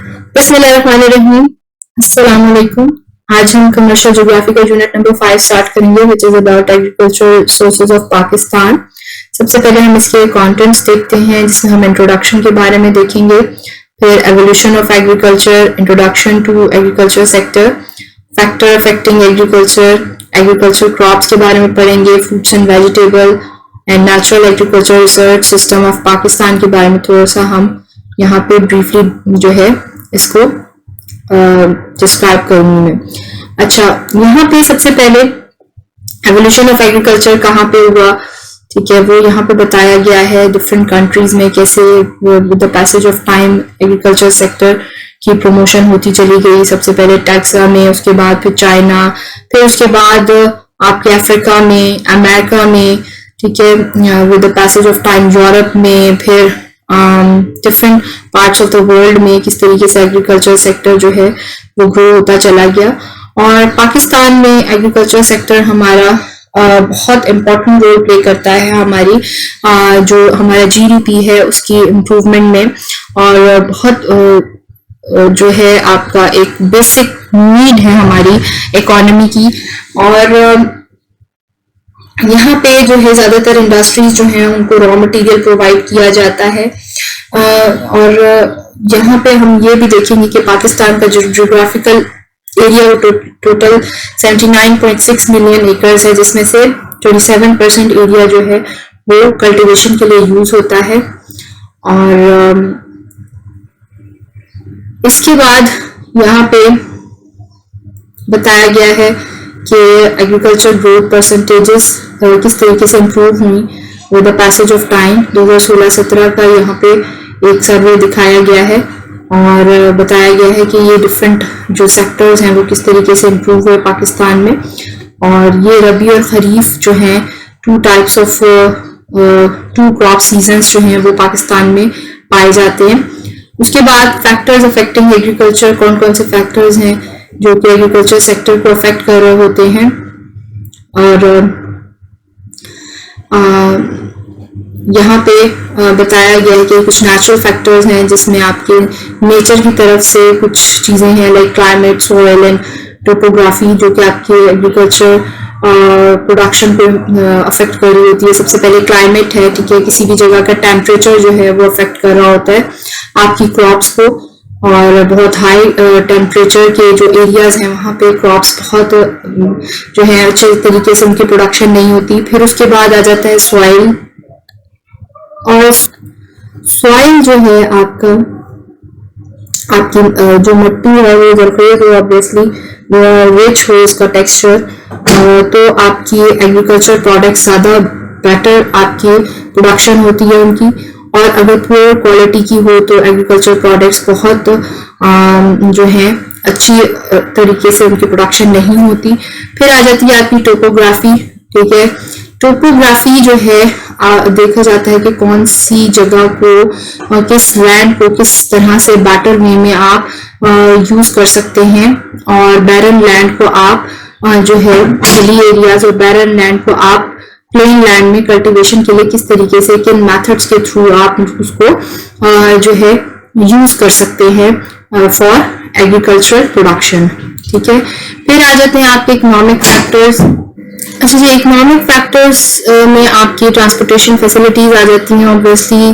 बिस्मिल्लाहिर्रहमानिर्रहीम। अस्सलाम वालेकुम। आज हम कमर्शियल ज्योग्राफी का यूनिट नंबर 5 स्टार्ट करेंगे which is about agriculture sources of Pakistan. सबसे पहले हम इसके कंटेंट्स देखते हैं जिसमें हम इंट्रोडक्शन के बारे में देखेंगे, फिर evolution of agriculture, introduction to agriculture sector, factor affecting agriculture, agriculture crops के बारे में पढ़ेंगे, fruits and vegetable and natural agriculture research system of Pakistan के बारे में थोड़ा सा हम यहाँ पे ब्रीफली जो है इसको डिस्क्राइब करूंगी मैं। अच्छा, यहाँ पे सबसे पहले एवोल्यूशन ऑफ एग्रीकल्चर कहाँ पे हुआ, ठीक है, वो यहाँ पे बताया गया है डिफरेंट कंट्रीज में कैसे with the passage of time agriculture sector की प्रमोशन होती चली गई। सबसे पहले टेक्सा में, उसके बाद फिर चाइना, फिर उसके बाद आपके अफ्रीका में, अमेरिका में, ठीक है, with the passage of time Europe में, फिर different parts of the world में किस तरीके से एग्रीकल्चर सेक्टर जो है वो ग्रो होता चला गया। और पाकिस्तान में एग्रीकल्चर सेक्टर हमारा बहुत इम्पोर्टेंट रोल प्ले करता है हमारी जो हमारा जीडीपी है उसकी इम्प्रूवमेंट में, और बहुत जो है आपका एक बेसिक नीड है हमारी इकोनॉमी की। और यहाँ पे जो है ज्यादातर इंडस्ट्रीज जो हैं उनको रॉ मटेरियल प्रोवाइड किया जाता है। और यहाँ पे हम ये भी देखेंगे कि पाकिस्तान का जो geographical area total 79.6 million acres है, जिसमें से 27% एरिया जो है वो कल्टीवेशन के लिए यूज होता है। और इसके बाद यहाँ पे बताया गया है कि एग्रीकल्चर ग्रोथ परसेंटेजेस किस तरीके से इम्प्रूव हुई with the passage of time. 2016-17 का यहाँ पे एक सर्वे दिखाया गया है और बताया गया है कि ये डिफरेंट जो सेक्टर्स हैं वो किस तरीके से इम्प्रूव हुए पाकिस्तान में। और ये रबी और खरीफ जो हैं टू क्रॉप सीजन्स जो हैं वो पाकिस्तान में पाए जाते हैं। उसके बाद फैक्टर्स अफेक्टिंग एग्रीकल्चर, कौन कौन से फैक्टर्स हैं जो कि एग्रीकल्चर सेक्टर को अफेक्ट कर रहे होते हैं। और यहाँ पे बताया गया है कि कुछ नेचुरल फैक्टर्स हैं जिसमें आपके नेचर की तरफ से कुछ चीज़ें हैं like climate, soil and topography, जो कि आपके एग्रीकल्चर प्रोडक्शन को अफेक्ट कर रही होती है। सबसे पहले क्लाइमेट है, ठीक है, किसी भी जगह का टेम्परेचर जो है वो अफेक्ट कर रहा होता है आपकी क्रॉप्स को। और बहुत हाई टेम्परेचर के जो एरियाज हैं वहाँ पे क्रॉप्स बहुत जो है अच्छे तरीके से उनकी प्रोडक्शन नहीं होती। फिर उसके बाद आ जाता है सॉइल, और सॉइल जो है आपकी जो मिट्टी है वो जरखेज हो, ऑब्वियसली रिच हो उसका टेक्सचर, तो आपकी एग्रीकल्चर प्रोडक्ट्स ज़्यादा बेटर आपकी प्रोडक्शन होती है उनकी। और अगर पुअर क्वालिटी की हो तो एग्रीकल्चर प्रोडक्ट्स बहुत जो है अच्छी तरीके से उनकी प्रोडक्शन नहीं होती। फिर आ जाती है आपकी टोपोग्राफी, ठीक है। टोपोग्राफी जो है देखा जाता है कि कौन सी जगह को, किस लैंड को किस तरह से बेटर वे में आप यूज कर सकते हैं, और बैरन लैंड को आप जो है हिली एरियाज और बैरन लैंड को आप प्लेन लैंड में कल्टीवेशन के लिए किस तरीके से, किन मेथड्स के थ्रू आप उसको जो है यूज कर सकते हैं फॉर एग्रीकल्चर प्रोडक्शन, ठीक है। फिर आ जाते हैं आपके इकोनॉमिक फैक्टर्स। अच्छा जी, इकोनॉमिक फैक्टर्स में आपकी ट्रांसपोर्टेशन फैसिलिटीज आ जाती हैं। ऑब्वियसली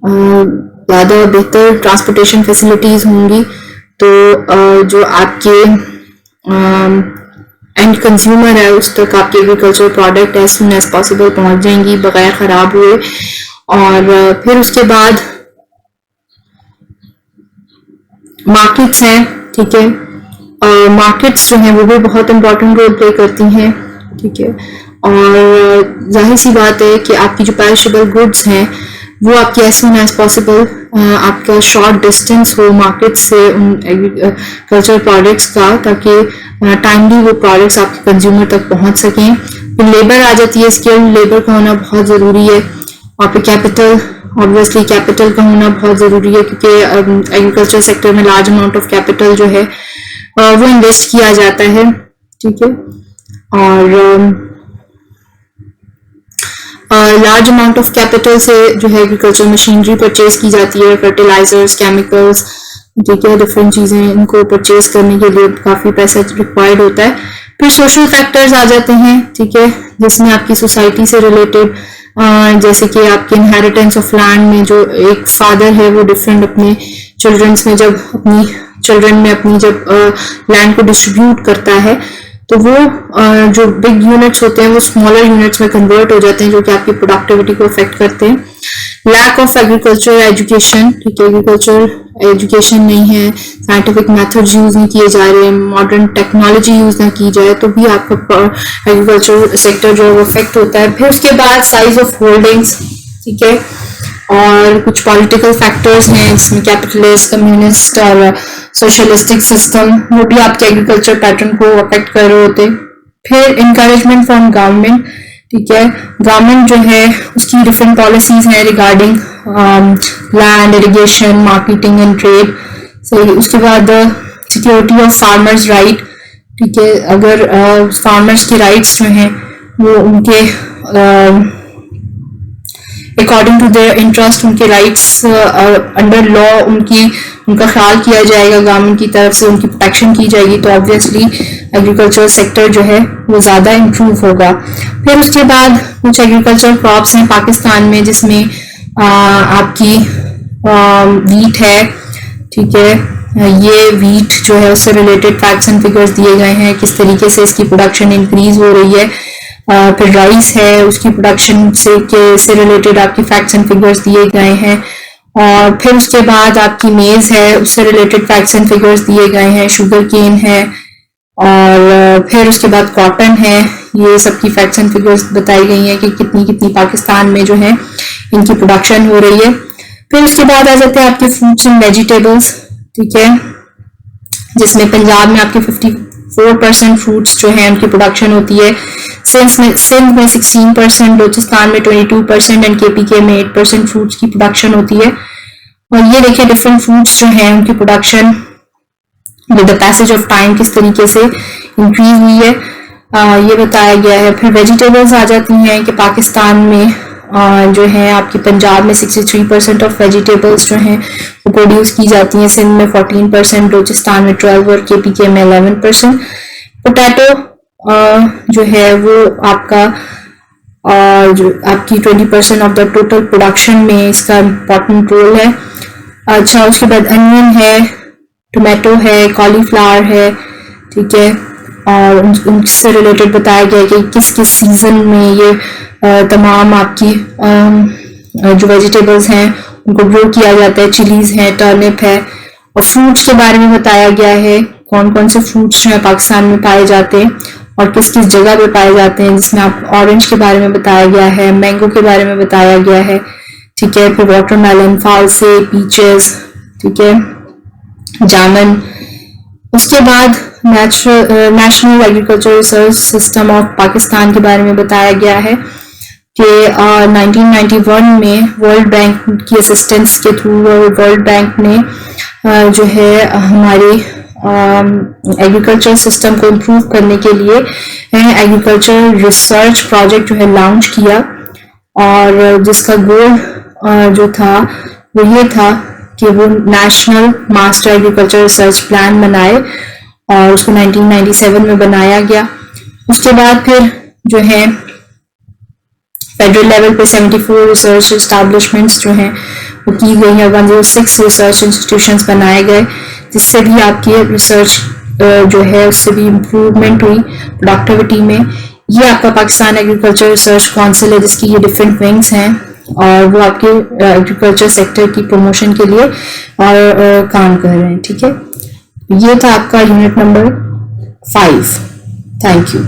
ज़्यादा बेहतर ट्रांसपोर्टेशन फैसिलिटीज होंगी तो जो आपके एंड कंज्यूमर है उस तक आपके agriculture product as soon as possible पहुंच जाएंगी बगैर खराब हुए। और फिर उसके बाद मार्केट्स हैं, ठीक है, मार्केट्स जो हैं वो भी बहुत इंपॉर्टेंट रोल प्ले करती हैं, ठीक है। और जाहिर सी बात है कि आपकी जो पेरिशेबल गुड्स हैं वो आपकी एज सुन एज पॉसिबल आपका शॉर्ट डिस्टेंस हो मार्केट से उन एग्रीकल्चर प्रोडक्ट्स का, ताकि टाइमली वो प्रोडक्ट्स आपके कंज्यूमर तक पहुंच सकें। फिर लेबर आ जाती है, स्किल्ड लेबर का होना बहुत ज़रूरी है। और फिर कैपिटल, ऑब्वियसली कैपिटल का होना बहुत ज़रूरी है क्योंकि एग्रीकल्चर सेक्टर में लार्ज अमाउंट ऑफ कैपिटल जो है वो इन्वेस्ट किया जाता है, ठीक है। और लार्ज अमाउंट ऑफ कैपिटल से जो है एग्रीकल्चर मशीनरी परचेज की जाती है, फर्टिलाइजर्स, केमिकल्स, ठीक है, डिफरेंट चीजें इनको परचेज करने के लिए काफी पैसा रिक्वायर्ड होता है। फिर सोशल फैक्टर्स आ जाते हैं, ठीक है, जिसमें आपकी सोसाइटी से रिलेटेड जैसे कि आपके इनहेरिटेंस ऑफ लैंड में जो एक फादर है वो डिफरेंट अपने चिल्ड्रंस में जब अपनी जब लैंड को डिस्ट्रीब्यूट करता है तो वो जो बिग यूनिट्स होते हैं वो स्मॉलर यूनिट्स में कन्वर्ट हो जाते हैं, जो कि आपकी प्रोडक्टिविटी को अफेक्ट करते हैं। लैक ऑफ एग्रीकल्चर एजुकेशन, ठीक है, एग्रीकल्चर एजुकेशन नहीं है, साइंटिफिक मेथड्स यूज नहीं किए जा रहे, मॉडर्न टेक्नोलॉजी यूज ना की जाए तो भी आपका एग्रीकल्चर सेक्टर जो है वो अफेक्ट होता है। फिर उसके बाद साइज ऑफ होल्डिंग्स, ठीक है, और कुछ पॉलिटिकल फैक्टर्स हैं जिसमें कैपिटलिस्ट, कम्युनिस्ट और सोशलिस्टिक सिस्टम, वो भी आपके एग्रीकल्चर पैटर्न को अफेक्ट कर रहे होते। फिर इंकरेजमेंट फ्रॉम गवर्नमेंट, ठीक है, गवर्नमेंट जो है उसकी डिफरेंट पॉलिसीज हैं regarding land, irrigation, marketing and trade. सही, उसके बाद सिक्योरिटी ऑफ फार्मर्स राइट, ठीक है, अगर फार्मर्स के राइट्स जो हैं वो उनके अकॉर्डिंग टू देयर इंटरेस्ट, उनके राइट्स अंडर लॉ उनका ख्याल किया जाएगा, गवर्नमेंट की तरफ से उनकी प्रोटेक्शन की जाएगी, तो ऑब्वियसली एग्रीकल्चर सेक्टर जो है वो ज्यादा इम्प्रूव होगा। फिर उसके बाद कुछ एग्रीकल्चर क्रॉप्स हैं पाकिस्तान में जिसमें आपकी वीट है, ठीक है, ये वीट जो है उससे रिलेटेड फैक्ट्स एंड फिगर्स दिए गए हैं, किस तरीके से इसकी प्रोडक्शन इंक्रीज हो रही है। फिर राइस है, उसकी प्रोडक्शन से रिलेटेड आपकी फैक्ट्स एंड फिगर्स दिए गए हैं। और फिर उसके बाद आपकी मेज है, उससे रिलेटेड फैक्ट्स एंड फिगर्स दिए गए हैं। शुगर केन है, और फिर उसके बाद कॉटन है, ये सबकी फैक्ट्स एंड फिगर्स बताई गई हैं कि कितनी कितनी पाकिस्तान में जो है इनकी प्रोडक्शन हो रही है। फिर उसके बाद आ जाते हैं आपके फ्रूट्स एंड वेजिटेबल्स, ठीक है, जिसमें पंजाब में आपके 54% फ्रूट्स जो है उनकी प्रोडक्शन होती है, सिंध में 16%, बलूचिस्तान में 22% एंड केपीके में 8% फ्रूट्स की प्रोडक्शन होती है। और ये देखिए डिफरेंट फ्रूट्स जो हैं उनकी production with the passage of time किस तरीके से इंक्रीज हुई है, ये बताया गया है। फिर वेजिटेबल्स आ जाती हैं कि पाकिस्तान में जो है आपकी पंजाब में 63% ऑफ वेजिटेबल्स जो हैं वो प्रोड्यूस की जाती हैं, सिंध में 14%, बलूचिस्तान में 12% और केपीके में 11%। पोटैटो जो है वो आपका जो आपकी 20% ऑफ द टोटल प्रोडक्शन में इसका इम्पोर्टेंट रोल है। अच्छा, उसके बाद अनियन है, टोमेटो है, कॉलीफ्लावर है, ठीक है, और उनसे रिलेटेड बताया गया है कि किस किस सीजन में ये तमाम आपकी जो वेजिटेबल्स हैं उनको ग्रो किया जाता है। चिलीज है, टर्निप है, और फ्रूट्स के बारे में बताया गया है कौन कौन से फ्रूट्स जो है पाकिस्तान में पाए जाते हैं और किस किस जगह पे पाए जाते हैं, जिसमें आप ऑरेंज के बारे में बताया गया है, मैंगो के बारे में बताया गया है, ठीक है, फिर वाटरमेलन, फालसे, पीचेस, ठीक है, जामन। उसके बाद national agriculture research system of Pakistan के बारे में बताया गया है कि 1991 में वर्ल्ड बैंक की असिस्टेंस के थ्रू वर्ल्ड बैंक ने जो है हमारी एग्रीकल्चर सिस्टम को इम्प्रूव करने के लिए एग्रीकल्चर रिसर्च प्रोजेक्ट जो है लॉन्च किया, और जिसका गोल जो था वो ये था कि वो national master agriculture research plan बनाए, और उसको 1997 में बनाया गया। उसके बाद फिर जो है फेडरल लेवल पे 74 रिसर्च एस्टैब्लिशमेंट्स जो हैं वो की गई है, 106 रिसर्च इंस्टीट्यूशंस बनाए गए, जिससे भी आपकी रिसर्च जो है उससे भी इम्प्रूवमेंट हुई प्रोडक्टिविटी में। ये आपका पाकिस्तान एग्रीकल्चर रिसर्च काउंसिल है जिसकी ये डिफरेंट विंग्स हैं, और वो आपके एग्रीकल्चर सेक्टर की प्रमोशन के लिए और काम कर रहे हैं, ठीक है। ये था आपका यूनिट नंबर 5। Thank you.